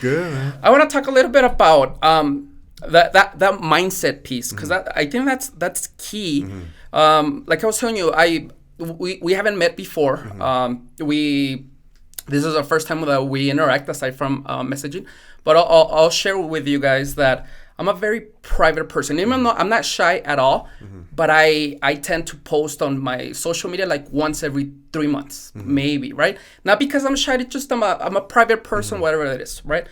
Good, man. I want to talk a little bit about that mindset piece, because I think that's key. Like I was telling you, we haven't met before. This is our first time that we interact aside from messaging, but I'll share with you guys that I'm a very private person. Even though I'm not shy at all, but I tend to post on my social media like once every 3 months, maybe, right? Not because I'm shy, it's just I'm a private person, whatever it is, right?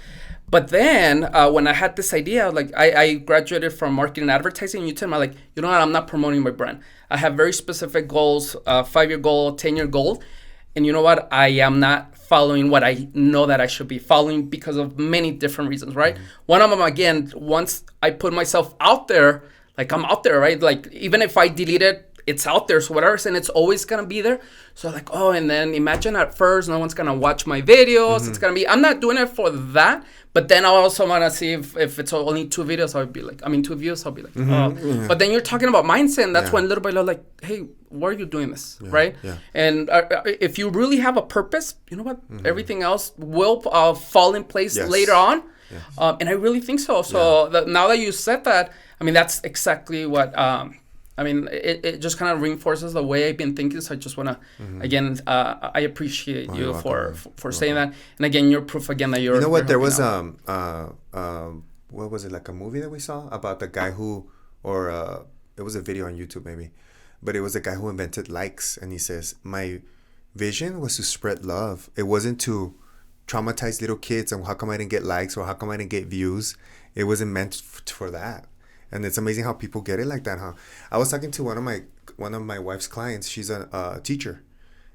But then when I had this idea, like I graduated from marketing and advertising, you tell me like, you know what, I'm not promoting my brand. I have very specific goals, 5-year goal, 10-year goal. And you know what, I am not following what I know that I should be following because of many different reasons, right? One of them, again, once I put myself out there, like I'm out there, right? Like even if I delete it, it's out there, so whatever, and it's always gonna be there. So like, oh, and then imagine at first no one's gonna watch my videos. It's gonna be, I'm not doing it for that, but then I also wanna see if it's only 2 videos, I'll be like, 2 views, I'll be like, oh. But then you're talking about mindset, and that's when little by little, like, hey, why are you doing this, right? And if you really have a purpose, you know what, everything else will fall in place later on. And I really think so. So now that you said that, I mean, that's exactly what it just kind of reinforces the way I've been thinking. So I just want to, again, I appreciate you for saying that. And again, you're proof again that you're. You know what? There was what was it, like a movie that we saw about the guy who, or it was a video on YouTube maybe, but it was a guy who invented likes, and he says, my vision was to spread love. It wasn't to traumatize little kids and how come I didn't get likes or how come I didn't get views. It wasn't meant for that. And it's amazing how people get it like that, huh? I was talking to one of my wife's clients. She's a teacher.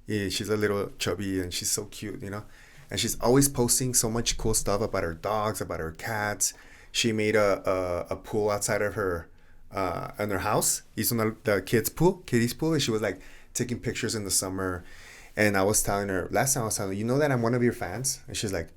Yeah, she's a little chubby and she's so cute, you know. And she's always posting so much cool stuff about her dogs, about her cats. She made a pool outside of her in her house. The kiddies pool. And she was like taking pictures in the summer. And I was telling her last time, you know that I'm one of your fans. And she's like,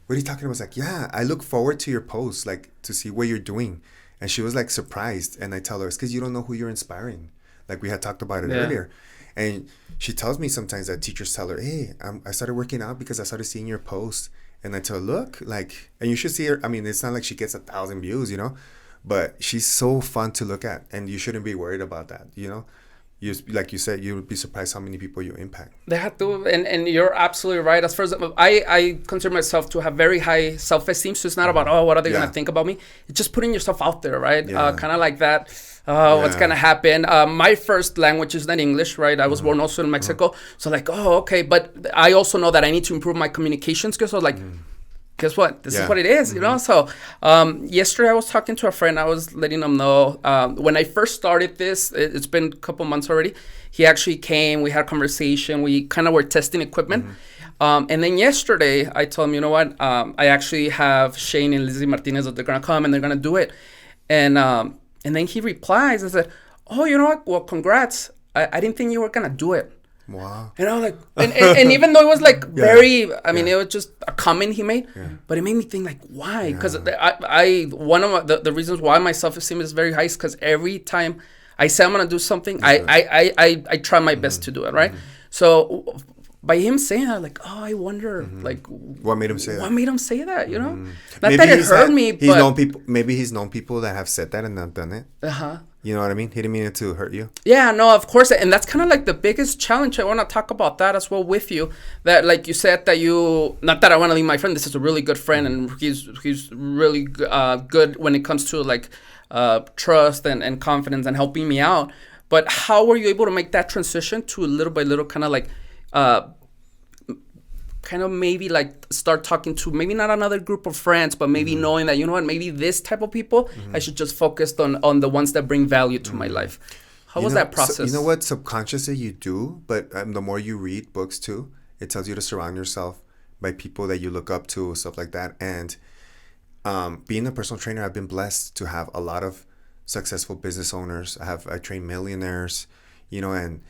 what are you talking about? I was like, yeah, I look forward to your posts, like to see what you're doing. And she was like surprised. And I tell her, it's because you don't know who you're inspiring. Like we had talked about it earlier. And she tells me sometimes that teachers tell her, hey, I started working out because I started seeing your posts. And I tell her, look, like, and you should see her. I mean, it's not like she gets 1,000 views, you know, but she's so fun to look at. And you shouldn't be worried about that, you know. Like you said, you would be surprised how many people you impact. They have to, and you're absolutely right. As far as I consider myself to have very high self-esteem, so it's not about what are they gonna think about me. It's just putting yourself out there, right? Kind of like that. What's gonna happen? My first language is not English, right? I was born also in Mexico, so like, okay. But I also know that I need to improve my communication skills. So like. Guess what? This is what it is, you know? So yesterday I was talking to a friend. I was letting him know when I first started this, it's been a couple months already. He actually came. We had a conversation. We kind of were testing equipment. And then yesterday I told him, you know what? I actually have Shane and Lizzie Martinez that they're going to come and they're going to do it. And then he replies and said, oh, you know what? Well, congrats. I didn't think you were going to do it. Wow. And I was like, and even though it was like very, I mean, it was just a comment he made, but it made me think like, why? Because one of the reasons why my self-esteem is very high is because every time I say I'm going to do something, I try my best to do it, right? So by him saying that, like, oh, I wonder, like, what made him say that? What made him say that, you know? Not maybe that it hurt me, but... Maybe he's known people that have said that and not done it. You know what I mean? He didn't mean it to hurt you. Yeah, no, of course. And that's kind of like the biggest challenge. I want to talk about that as well with you. That, like you said, that you, not that I want to leave my friend. This is a really good friend, and he's really good when it comes to like trust and confidence and helping me out. But how were you able to make that transition to little by little kind of like, kind of maybe like start talking to maybe not another group of friends, but maybe knowing that, you know what, maybe this type of people, I should just focus on the ones that bring value to my life. How was that process? So, you know what, subconsciously you do, but the more you read books too, it tells you to surround yourself by people that you look up to, stuff like that. And being a personal trainer, I've been blessed to have a lot of successful business owners. I train millionaires, you know, and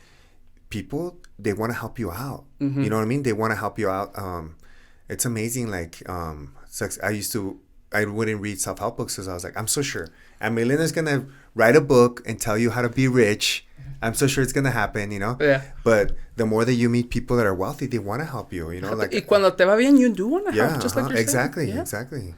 people, they want to help you out. You know what I mean? They want to help you out. It's amazing. Like, I used to I wouldn't read self-help books because I was like, I'm so sure Emilian is gonna write a book and tell you how to be rich. I'm so sure it's gonna happen, you know. Yeah. But the more that you meet people that are wealthy, they want to help you, you know. Like, Y cuando te va bien, you do want to yeah, help, just like you're exactly, saying. Yeah. exactly.